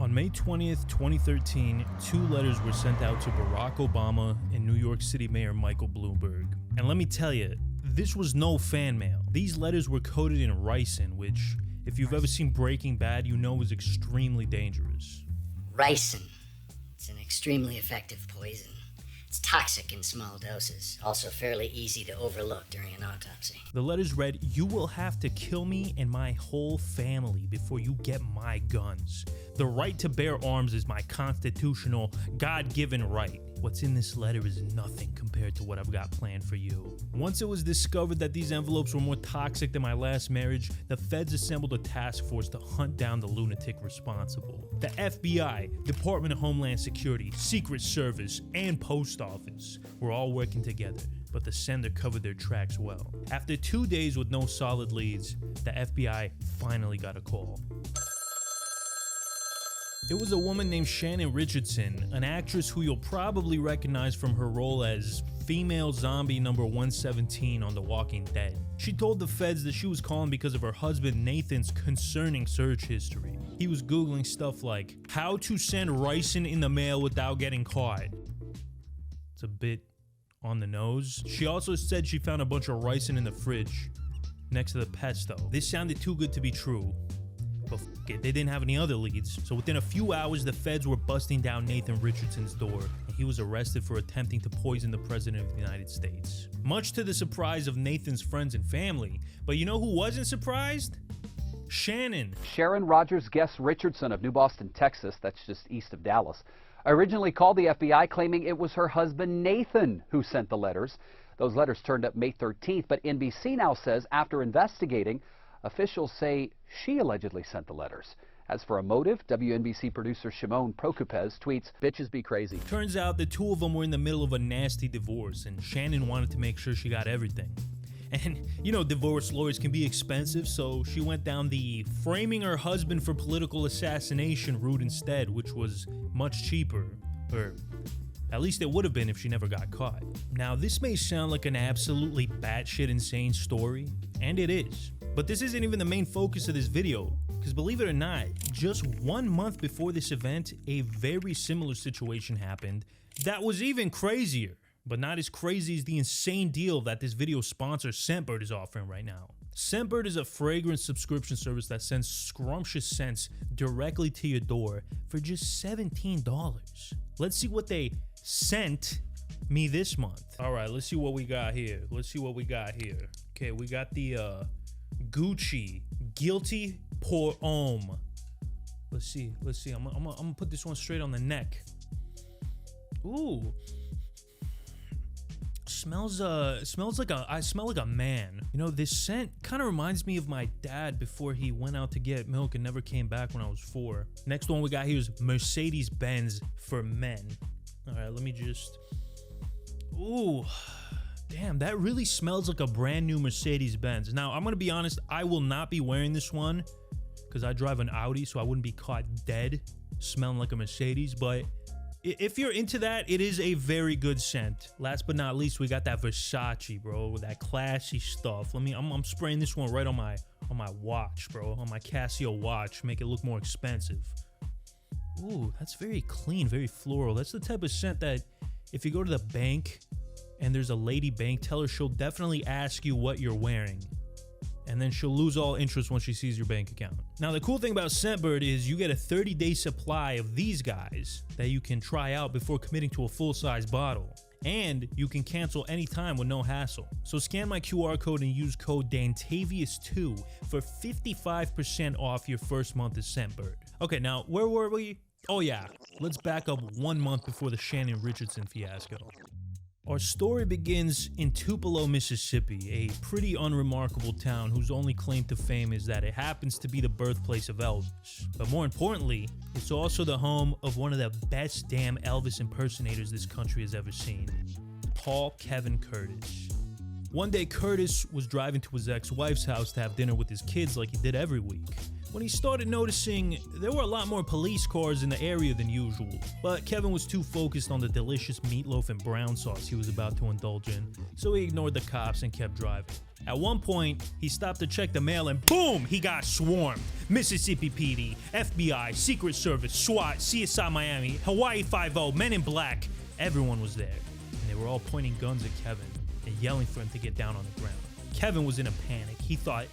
On May 20th, 2013, 2 letters were sent out to Barack Obama and New York City Mayor Michael Bloomberg. And let me tell you, this was no fan mail. These letters were coated in ricin, which, if you've ever seen Breaking Bad, you know is extremely dangerous. Ricin. It's an extremely effective poison. It's toxic in small doses, also fairly easy to overlook during an autopsy. The letters read, "You will have to kill me and my whole family before you get my guns. The right to bear arms is my constitutional, God-given right. What's in this letter is nothing compared to what I've got planned for you." Once it was discovered that these envelopes were more toxic than my last marriage, the feds assembled a task force to hunt down the lunatic responsible. The FBI, Department of Homeland Security, Secret Service, and Post Office were all working together, but the sender covered their tracks well. After 2 days with no solid leads, the FBI finally got a call. It was a woman named Shannon Richardson, an actress who you'll probably recognize from her role as female zombie number 117 on The Walking Dead. She told the feds that she was calling because of her husband Nathan's concerning search history. He was Googling stuff like, how to send ricin in the mail without getting caught. It's a bit on the nose. She also said she found a bunch of ricin in the fridge next to the pesto. This sounded too good to be true. But f*** it, they didn't have any other leads. So within a few hours, the feds were busting down Nathan Richardson's door, and he was arrested for attempting to poison the President of the United States. Much to the surprise of Nathan's friends and family. But you know who wasn't surprised? Shannon. Sharon Rogers Guest Richardson of New Boston, Texas, that's just east of Dallas, originally called the FBI claiming it was her husband Nathan who sent the letters. Those letters turned up May 13th, but NBC now says after investigating, officials say she allegedly sent the letters. As for a motive, WNBC producer Shimon Prokupez tweets, "Bitches be crazy." Turns out the two of them were in the middle of a nasty divorce, and Shannon wanted to make sure she got everything. And, you know, divorce lawyers can be expensive, so she went down the framing her husband for political assassination route instead, which was much cheaper. Or at least it would have been if she never got caught. Now, this may sound like an absolutely batshit insane story, and it is. But this isn't even the main focus of this video, because believe it or not, just 1 month before this event, a very similar situation happened that was even crazier, but not as crazy as the insane deal that this video sponsor Scentbird is offering right now. Scentbird is a fragrance subscription service that sends scrumptious scents directly to your door for just $17. Let's see what they sent me this month. All right, let's see what we got here. Okay, we got the Gucci Guilty Pour Homme. Let's see. I'm gonna put this one straight on the neck. Ooh. I smell like a man. You know, this scent kind of reminds me of my dad before he went out to get milk and never came back when I was 4. Next one we got here is Mercedes-Benz for men. All right, let me just... Ooh. Damn, that really smells like a brand new Mercedes-Benz. Now, I'm gonna be honest, I will not be wearing this one because I drive an Audi, so I wouldn't be caught dead smelling like a Mercedes, but if you're into that, it is a very good scent. Last but not least, we got that Versace, bro, that classy stuff. I'm spraying this one right on my watch, bro, on my Casio watch, make it look more expensive. Ooh, that's very clean, very floral. That's the type of scent that if you go to the bank and there's a lady bank teller, she'll definitely ask you what you're wearing. And then she'll lose all interest once she sees your bank account. Now, the cool thing about Scentbird is you get a 30-day supply of these guys that you can try out before committing to a full-size bottle. And you can cancel anytime with no hassle. So scan my QR code and use code Dantavius2 for 55% off your first month of Scentbird. Okay, now, where were we? Oh yeah, let's back up 1 month before the Shannon Richardson fiasco. Our story begins in Tupelo, Mississippi, a pretty unremarkable town whose only claim to fame is that it happens to be the birthplace of Elvis. But more importantly, it's also the home of one of the best damn Elvis impersonators this country has ever seen, Paul Kevin Curtis. One day, Curtis was driving to his ex-wife's house to have dinner with his kids like he did every week. when he started noticing there were a lot more police cars in the area than usual. But Kevin was too focused on the delicious meatloaf and brown sauce he was about to indulge in, so he ignored the cops and kept driving. At one point, he stopped to check the mail and boom, he got swarmed. Mississippi PD, FBI, Secret Service, SWAT, CSI Miami, Hawaii 5-0, Men in Black. Everyone was there, and they were all pointing guns at Kevin and yelling for him to get down on the ground. Kevin was in a panic. He thought,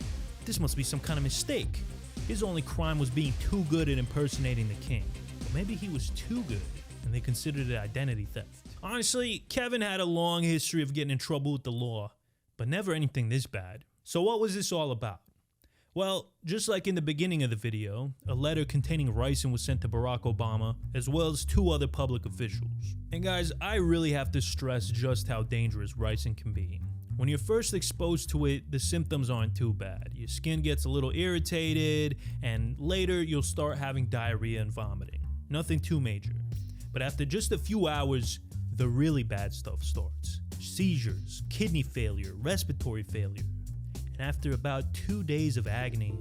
this must be some kind of mistake. His only crime was being too good at impersonating the king. Or maybe he was too good, and they considered it identity theft. Honestly, Kevin had a long history of getting in trouble with the law, but never anything this bad. So what was this all about? Well, just like in the beginning of the video, a letter containing ricin was sent to Barack Obama, as well as 2 other public officials. And guys, I really have to stress just how dangerous ricin can be. When you're first exposed to it, the symptoms aren't too bad. Your skin gets a little irritated, and later you'll start having diarrhea and vomiting. Nothing too major. But after just a few hours, the really bad stuff starts. Seizures, kidney failure, respiratory failure. And after about 2 days of agony,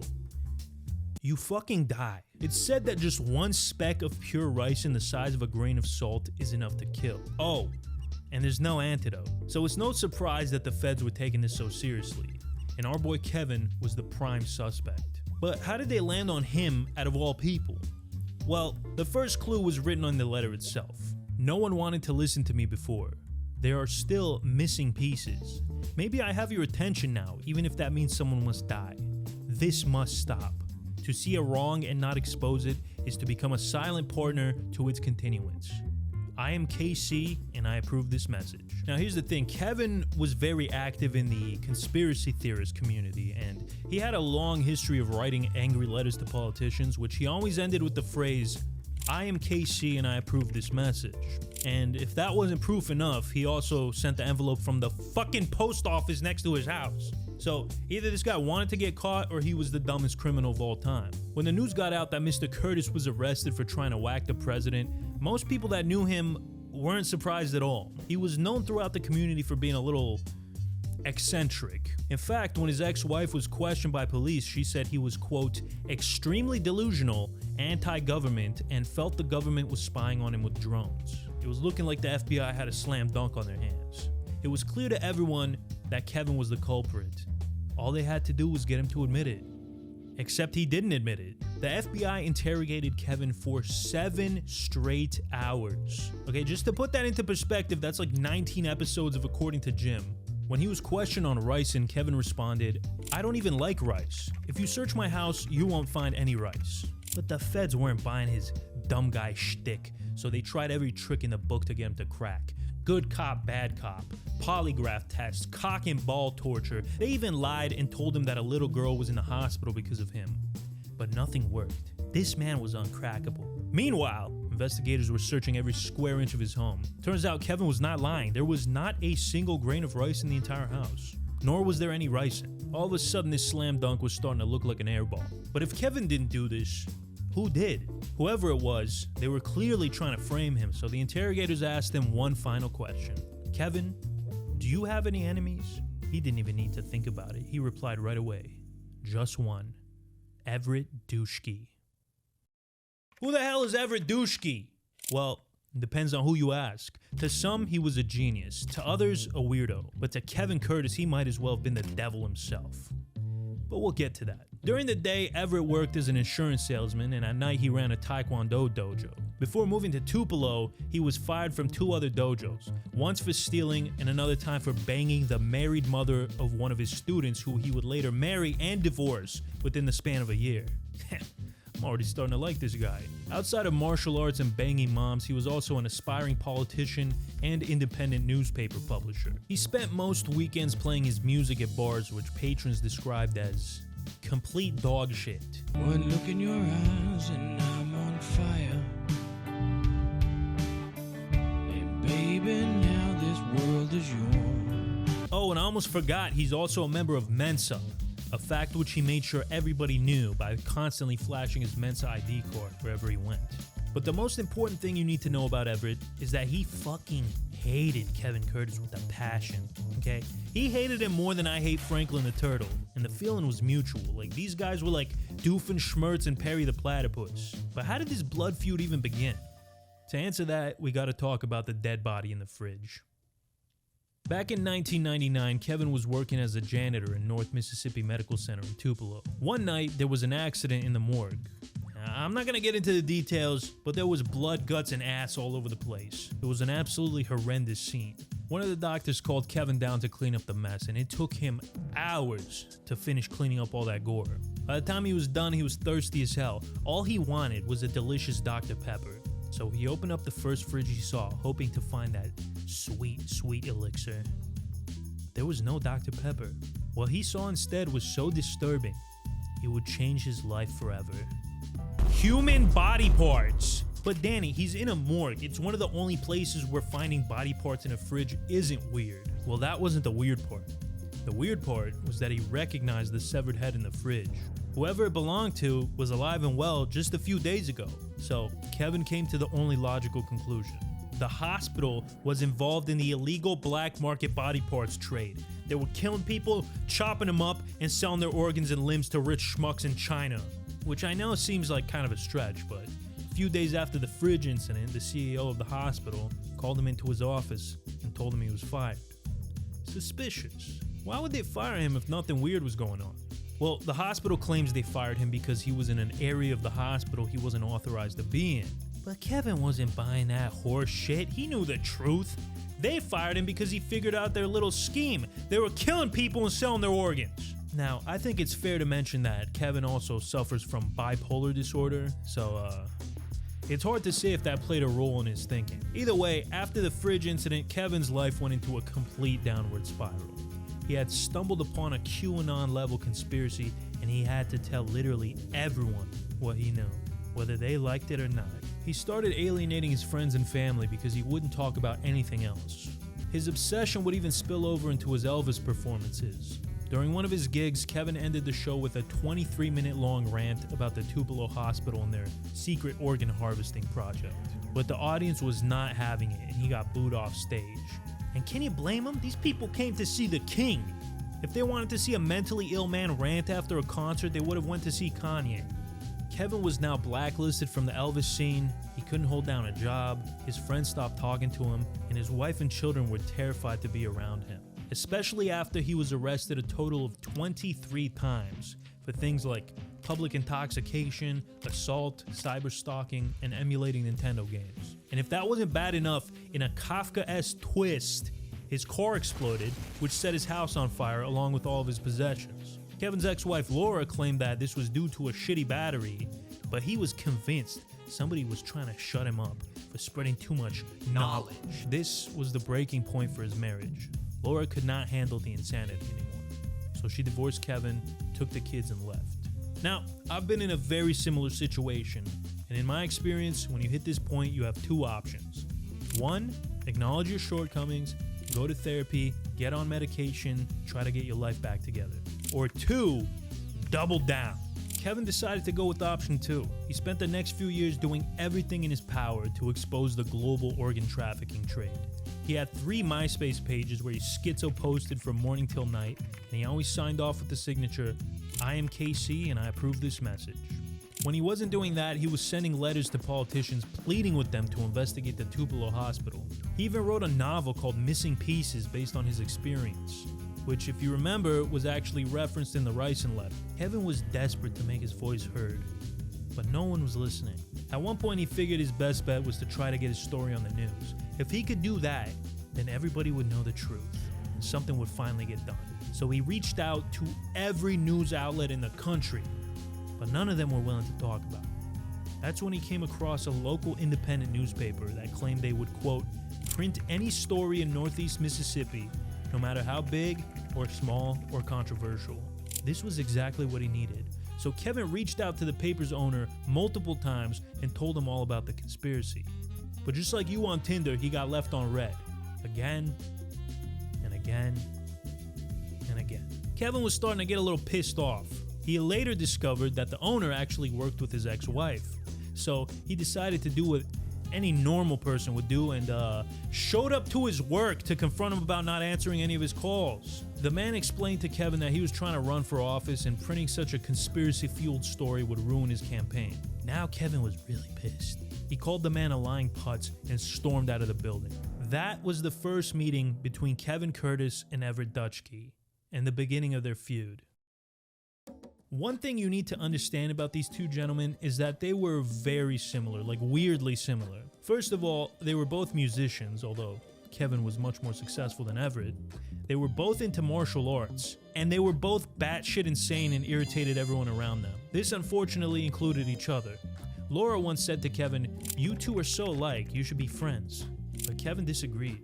you fucking die. It's said that just 1 speck of pure ricin the size of a grain of salt is enough to kill. Oh, and there's no antidote. So it's no surprise that the feds were taking this so seriously, and our boy Kevin was the prime suspect. But how did they land on him out of all people? Well, the first clue was written on the letter itself. No one wanted to listen to me before. There are still missing pieces. Maybe I have your attention now, even if that means someone must die. This must stop. To see a wrong and not expose it is to become a silent partner to its continuance. I am KC, and I approve this message. Now here's the thing, Kevin was very active in the conspiracy theorist community, and he had a long history of writing angry letters to politicians, which he always ended with the phrase, I am KC and I approve this message. And if that wasn't proof enough, he also sent the envelope from the fucking post office next to his house. So either this guy wanted to get caught or he was the dumbest criminal of all time. When the news got out that Mr. Curtis was arrested for trying to whack the president, most people that knew him weren't surprised at all. He was known throughout the community for being a little eccentric. In fact, when his ex-wife was questioned by police, she said he was, quote, extremely delusional, anti-government, and felt the government was spying on him with drones. It was looking like the FBI had a slam dunk on their hands. It was clear to everyone that Kevin was the culprit. All they had to do was get him to admit it. Except he didn't admit it. The FBI interrogated Kevin for 7 straight hours. Okay, just to put that into perspective, that's like 19 episodes of According to Jim. When he was questioned on ricin, Kevin responded, I don't even like rice. If you search my house, you won't find any rice. But the feds weren't buying his dumb guy shtick, so they tried every trick in the book to get him to crack. Good cop, bad cop, polygraph tests, cock and ball torture. They even lied and told him that a little girl was in the hospital because of him. But nothing worked. This man was uncrackable. Meanwhile, investigators were searching every square inch of his home. Turns out Kevin was not lying. There was not a single grain of rice in the entire house. Nor was there any ricin. All of a sudden, this slam dunk was starting to look like an airball. But if Kevin didn't do this, who did? Whoever it was, they were clearly trying to frame him, so the interrogators asked him one final question. Kevin, do you have any enemies? He didn't even need to think about it. He replied right away. Just one. Everett Dutschke. Who the hell is Everett Dutschke? Well, it depends on who you ask. To some, he was a genius. To others, a weirdo. But to Kevin Curtis, he might as well have been the devil himself. But we'll get to that. During the day, Everett worked as an insurance salesman, and at night he ran a Taekwondo dojo. Before moving to Tupelo, he was fired from 2 other dojos, once for stealing and another time for banging the married mother of one of his students, who he would later marry and divorce within the span of a year. I'm already starting to like this guy. Outside of martial arts and banging moms, he was also an aspiring politician and independent newspaper publisher. He spent most weekends playing his music at bars, which patrons described as complete dog shit. One look in your eyes and I'm on fire. And baby, now this world is yours. Oh, and I almost forgot, he's also a member of Mensa, a fact which he made sure everybody knew by constantly flashing his Mensa ID card wherever he went. But the most important thing you need to know about Everett is that he fucking hated Kevin Curtis with a passion, okay? He hated him more than I hate Franklin the Turtle, and the feeling was mutual. Like, these guys were like Doofenshmirtz and Perry the Platypus. But how did this blood feud even begin? To answer that, we gotta talk about the dead body in the fridge. Back in 1999, Kevin was working as a janitor in North Mississippi Medical Center in Tupelo. One night, there was an accident in the morgue. I'm not gonna get into the details, but there was blood, guts, and ass all over the place. It was an absolutely horrendous scene. One of the doctors called Kevin down to clean up the mess, and it took him hours to finish cleaning up all that gore. By the time he was done, he was thirsty as hell. All he wanted was a delicious Dr. Pepper. So he opened up the first fridge he saw, hoping to find that sweet, sweet elixir. There was no Dr. Pepper. What he saw instead was so disturbing, it would change his life forever. Human body parts! But Danny, he's in a morgue. It's one of the only places where finding body parts in a fridge isn't weird. Well, that wasn't the weird part. The weird part was that he recognized the severed head in the fridge. Whoever it belonged to was alive and well just a few days ago. So Kevin came to the only logical conclusion. The hospital was involved in the illegal black market body parts trade. They were killing people, chopping them up, and selling their organs and limbs to rich schmucks in China. Which I know seems like kind of a stretch, but a few days after the fridge incident, the CEO of the hospital called him into his office and told him he was fired. Suspicious. Why would they fire him if nothing weird was going on? Well, the hospital claims they fired him because he was in an area of the hospital he wasn't authorized to be in. But Kevin wasn't buying that horse shit. He knew the truth. They fired him because he figured out their little scheme. They were killing people and selling their organs. Now, I think it's fair to mention that Kevin also suffers from bipolar disorder, so it's hard to say if that played a role in his thinking. Either way, after the fridge incident, Kevin's life went into a complete downward spiral. He had stumbled upon a QAnon-level conspiracy, and he had to tell literally everyone what he knew, whether they liked it or not. He started alienating his friends and family because he wouldn't talk about anything else. His obsession would even spill over into his Elvis performances. During one of his gigs, Kevin ended the show with a 23-minute-long rant about the Tupelo Hospital and their secret organ harvesting project. But the audience was not having it, and he got booed off stage. And can you blame him? These people came to see the king. If they wanted to see a mentally ill man rant after a concert, they would have went to see Kanye. Kevin was now blacklisted from the Elvis scene. He couldn't hold down a job, his friends stopped talking to him, and his wife and children were terrified to be around him. Especially after he was arrested a total of 23 times for things like public intoxication, assault, cyberstalking, and emulating Nintendo games. And if that wasn't bad enough, in a Kafka-esque twist, his car exploded, which set his house on fire along with all of his possessions. Kevin's ex-wife Laura claimed that this was due to a shitty battery, but he was convinced somebody was trying to shut him up for spreading too much knowledge. This was the breaking point for his marriage. Laura could not handle the insanity anymore, so she divorced Kevin, took the kids, and left. Now, I've been in a very similar situation, and in my experience, when you hit this point, you have two options. One, acknowledge your shortcomings, go to therapy, get on medication, try to get your life back together. Or two, double down. Kevin decided to go with option two. He spent the next few years doing everything in his power to expose the global organ trafficking trade. He had 3 MySpace pages where he schizo posted from morning till night, and he always signed off with the signature, "I am KC and I approve this message." When he wasn't doing that, he was sending letters to politicians pleading with them to investigate the Tupelo Hospital. He even wrote a novel called Missing Pieces based on his experience, which, if you remember, was actually referenced in the Ricin letter. Kevin was desperate to make his voice heard, but no one was listening. At one point, he figured his best bet was to try to get his story on the news. If he could do that, then everybody would know the truth, and something would finally get done. So he reached out to every news outlet in the country, but none of them were willing to talk about it. That's when he came across a local independent newspaper that claimed they would, quote, print any story in Northeast Mississippi, no matter how big or small or controversial. This was exactly what he needed. So Kevin reached out to the paper's owner multiple times and told him all about the conspiracy. But just like you on Tinder, he got left on red. Again, and again, and again. Kevin was starting to get a little pissed off. He later discovered that the owner actually worked with his ex-wife. So he decided to do what any normal person would do, and showed up to his work to confront him about not answering any of his calls. The man explained to Kevin that he was trying to run for office and printing such a conspiracy-fueled story would ruin his campaign. Now Kevin was really pissed. He called the man a lying putz and stormed out of the building. That was the first meeting between Kevin Curtis and Everett Dutschke, and the beginning of their feud. One thing you need to understand about these two gentlemen is that they were very similar, like weirdly similar. First of all, they were both musicians, although Kevin was much more successful than Everett. They were both into martial arts, and they were both batshit insane and irritated everyone around them. This unfortunately included each other. Laura once said to Kevin, "You two are so alike, you should be friends." But Kevin disagreed.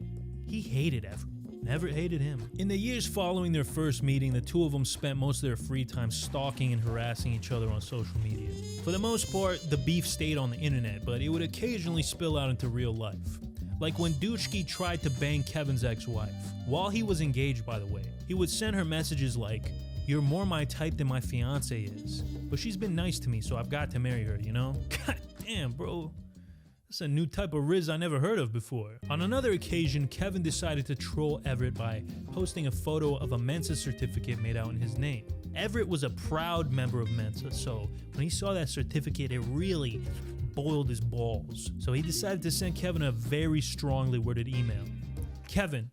He hated Everett. Never hated him. In the years following their first meeting, the two of them spent most of their free time stalking and harassing each other on social media. For the most part, the beef stayed on the internet, but it would occasionally spill out into real life. Like when Dutschke tried to bang Kevin's ex-wife. While he was engaged, by the way, he would send her messages like, "You're more my type than my fiance is, but she's been nice to me, so I've got to marry her, you know?" God damn, bro. That's a new type of riz I never heard of before. On another occasion, Kevin decided to troll Everett by posting a photo of a Mensa certificate made out in his name. Everett was a proud member of Mensa, so when he saw that certificate, it really boiled his balls. So he decided to send Kevin a very strongly worded email. "Kevin,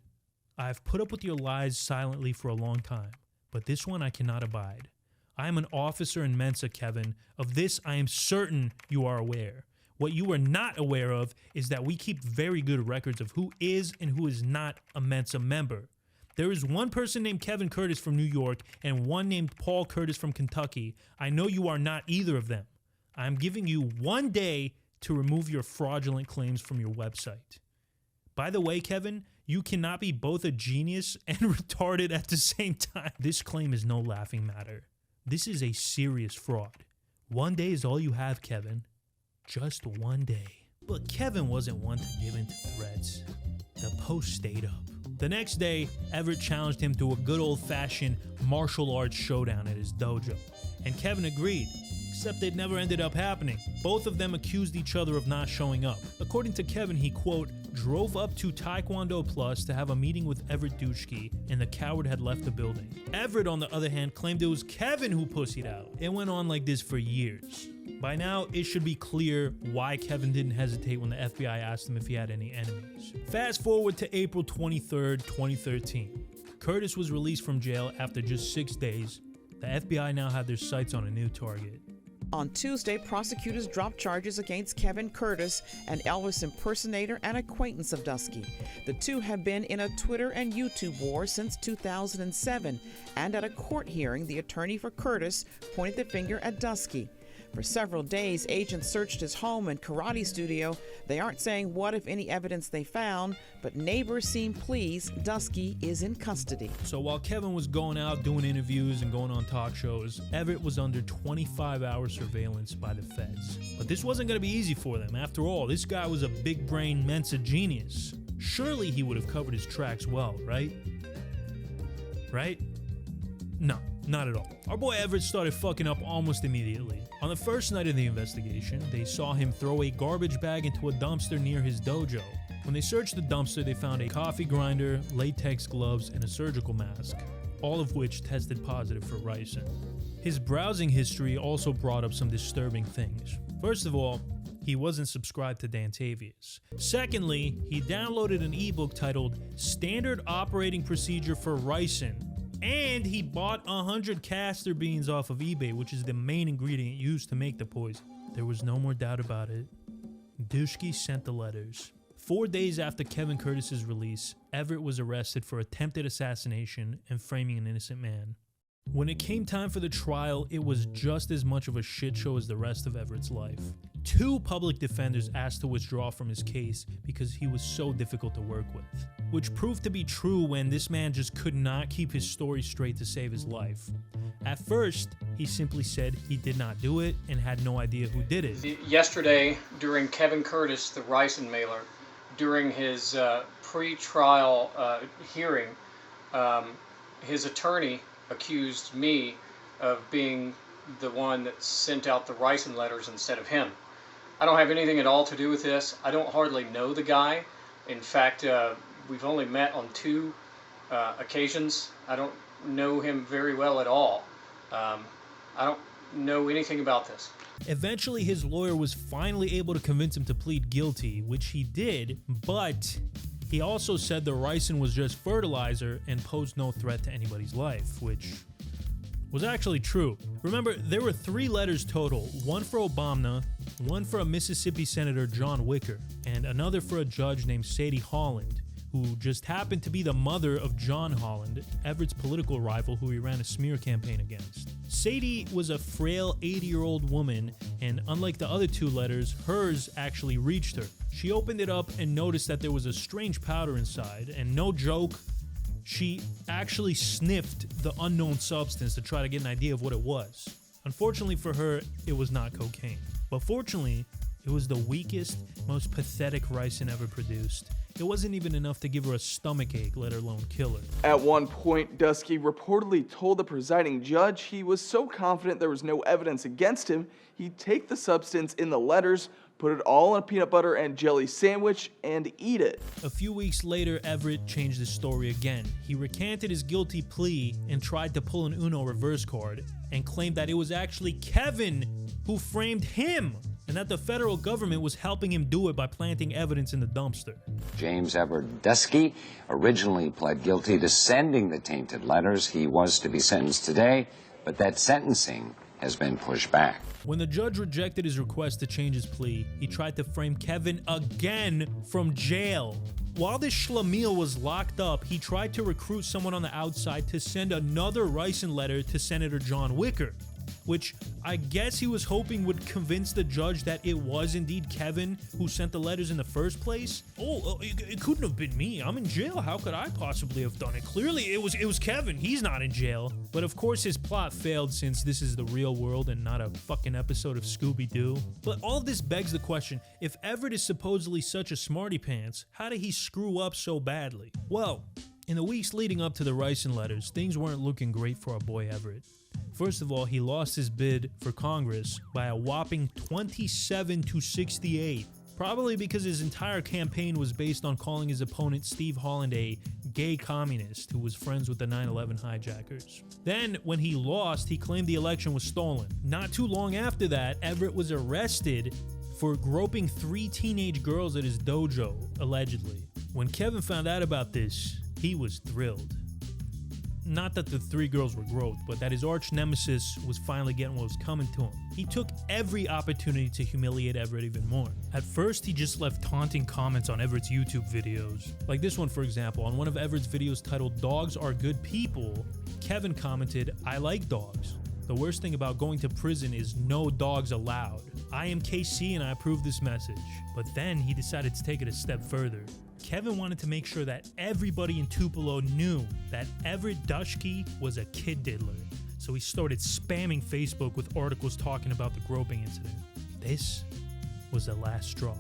I've put up with your lies silently for a long time, but this one I cannot abide. I am an officer in Mensa, Kevin. Of this I am certain you are aware. What you are not aware of is that we keep very good records of who is and who is not a Mensa member. There is one person named Kevin Curtis from New York and one named Paul Curtis from Kentucky. I know you are not either of them. I am giving you 1 day to remove your fraudulent claims from your website. By the way, Kevin, you cannot be both a genius and retarded at the same time. This claim is no laughing matter. This is a serious fraud. 1 day is all you have, Kevin. Just 1 day." But Kevin wasn't one to give in to threats. The post stayed up. The next day, Everett challenged him to a good old-fashioned martial arts showdown at his dojo, and Kevin agreed, except it never ended up happening. Both of them accused each other of not showing up. According to Kevin, he, quote, drove up to Taekwondo Plus to have a meeting with Everett Dutschke, and the coward had left the building. Everett, on the other hand, claimed it was Kevin who pussied out. It went on like this for years. By now, it should be clear why Kevin didn't hesitate when the FBI asked him if he had any enemies. Fast forward to April 23rd, 2013. Curtis was released from jail after just 6 days. The FBI now had their sights on a new target. On Tuesday, prosecutors dropped charges against Kevin Curtis, an Elvis impersonator and acquaintance of Dutschke. The two have been in a Twitter and YouTube war since 2007, and at a court hearing, the attorney for Curtis pointed the finger at Dutschke. For several days, agents searched his home and karate studio. They aren't saying what, if any, evidence they found, but neighbors seem pleased Dutschke is in custody. So while Kevin was going out doing interviews and going on talk shows, Everett was under 25-hour surveillance by the feds. But this wasn't going to be easy for them. After all, this guy was a big-brain Mensa genius. Surely he would have covered his tracks well, right? Right? No, not at all. Our boy Everett started fucking up almost immediately. On the first night of the investigation, they saw him throw a garbage bag into a dumpster near his dojo. When they searched the dumpster, they found a coffee grinder, latex gloves, and a surgical mask, all of which tested positive for ricin. His browsing history also brought up some disturbing things. First of all, he wasn't subscribed to Dantavius. Secondly, he downloaded an ebook titled Standard Operating Procedure for Ricin, and he bought 100 castor beans off of eBay, which is the main ingredient used to make the poison. There was no more doubt about it. Dutschke sent the letters. 4 days after Kevin Curtis's release, Everett was arrested for attempted assassination and framing an innocent man. When it came time for the trial, it was just as much of a shit show as the rest of Everett's life. 2 public defenders asked to withdraw from his case because he was so difficult to work with, which proved to be true when this man just could not keep his story straight to save his life. At first, he simply said he did not do it and had no idea who did it. Yesterday, during Kevin Curtis, the ricin mailer, during his pre-trial hearing, his attorney accused me of being the one that sent out the ricin letters instead of him. I don't have anything at all to do with this. I don't hardly know the guy. In fact, we've only met on 2 occasions. I don't know him very well at all. I don't know anything about this. Eventually, his lawyer was finally able to convince him to plead guilty, which he did, but he also said the ricin was just fertilizer and posed no threat to anybody's life, which was actually true. Remember, there were 3 letters total, one for Obama, one for a Mississippi Senator John Wicker, and another for a judge named Sadie Holland, who just happened to be the mother of John Holland, Everett's political rival who he ran a smear campaign against. Sadie was a frail 80-year-old woman, and unlike the other 2 letters, hers actually reached her. She opened it up and noticed that there was a strange powder inside, and no joke, she actually sniffed the unknown substance to try to get an idea of what it was. Unfortunately for her, it was not cocaine. But fortunately, it was the weakest, most pathetic ricin ever produced. It wasn't even enough to give her a stomachache, let alone kill her. At one point, Dutschke reportedly told the presiding judge he was so confident there was no evidence against him, he'd take the substance in the letters, put it all in a peanut butter and jelly sandwich, and eat it. A few weeks later, Everett changed his story again. He recanted his guilty plea and tried to pull an Uno reverse card and claimed that it was actually Kevin who framed him, and that the federal government was helping him do it by planting evidence in the dumpster. James Everett Dutschke originally pled guilty to sending the tainted letters. He was to be sentenced today, but that sentencing has been pushed back. When the judge rejected his request to change his plea, he tried to frame Kevin again from jail. While this schlemiel was locked up, he tried to recruit someone on the outside to send another ricin letter to Senator John Wicker, which I guess he was hoping would convince the judge that it was indeed Kevin who sent the letters in the first place. It couldn't have been me. I'm in jail. How could I possibly have done it? Clearly, it was Kevin. He's not in jail. But of course, his plot failed since this is the real world and not a fucking episode of Scooby-Doo. But all of this begs the question, if Everett is supposedly such a smarty pants, how did he screw up so badly? Well, in the weeks leading up to the ricin letters, things weren't looking great for our boy Everett. First of all, he lost his bid for Congress by a whopping 27-68, probably because his entire campaign was based on calling his opponent Steve Holland a gay communist who was friends with the 9/11 hijackers. Then, when he lost, he claimed the election was stolen. Not too long after that, Everett was arrested for groping 3 teenage girls at his dojo, allegedly. When Kevin found out about this, he was thrilled. Not that the 3 girls were groped, but that his arch nemesis was finally getting what was coming to him. He took every opportunity to humiliate Everett even more. At first, he just left taunting comments on Everett's YouTube videos. Like this one, for example. On one of Everett's videos titled "Dogs Are Good People," Kevin commented, "I like dogs. The worst thing about going to prison is no dogs allowed. I am KC and I approve this message." But then he decided to take it a step further. Kevin wanted to make sure that everybody in Tupelo knew that Everett Dutschke was a kid diddler. So he started spamming Facebook with articles talking about the groping incident. This was the last straw.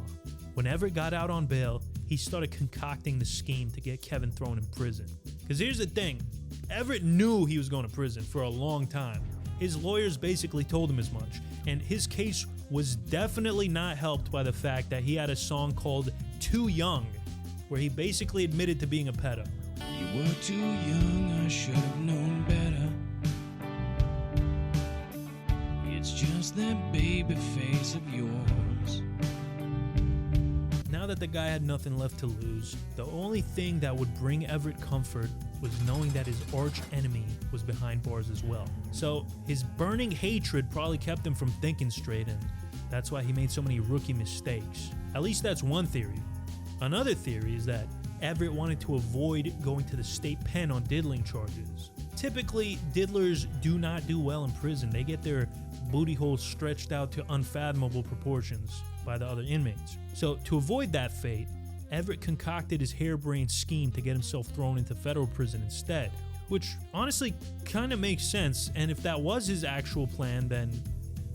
When Everett got out on bail, he started concocting the scheme to get Kevin thrown in prison. Because here's the thing, Everett knew he was going to prison for a long time. His lawyers basically told him as much, and his case was definitely not helped by the fact that he had a song called "Too Young," where he basically admitted to being a pedo. You were too young, I should have known better. It's just that baby face of yours. Now that the guy had nothing left to lose, the only thing that would bring Everett comfort was knowing that his arch enemy was behind bars as well. So his burning hatred probably kept him from thinking straight, and that's why he made so many rookie mistakes. At least that's one theory. Another theory is that Everett wanted to avoid going to the state pen on diddling charges. Typically, diddlers do not do well in prison. They get their booty holes stretched out to unfathomable proportions by the other inmates. So to avoid that fate, Everett concocted his harebrained scheme to get himself thrown into federal prison instead, which honestly kind of makes sense, and if that was his actual plan, then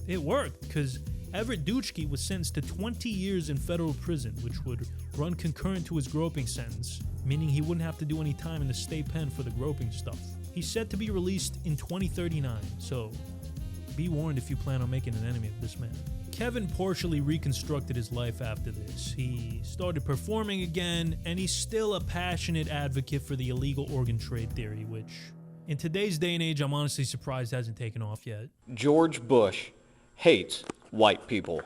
it worked, because Everett Dutschke was sentenced to 20 years in federal prison, which would run concurrent to his groping sentence, meaning he wouldn't have to do any time in the state pen for the groping stuff. He's set to be released in 2039, so be warned if you plan on making an enemy of this man. Kevin partially reconstructed his life after this. He started performing again, and he's still a passionate advocate for the illegal organ trade theory, which in today's day and age, I'm honestly surprised hasn't taken off yet. George Bush hates white people.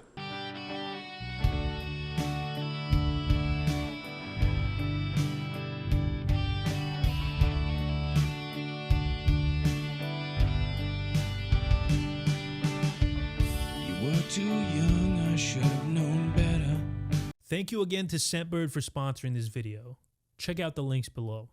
Too young, I should have known better. Thank you again to Scentbird for sponsoring this video. Check out the links below.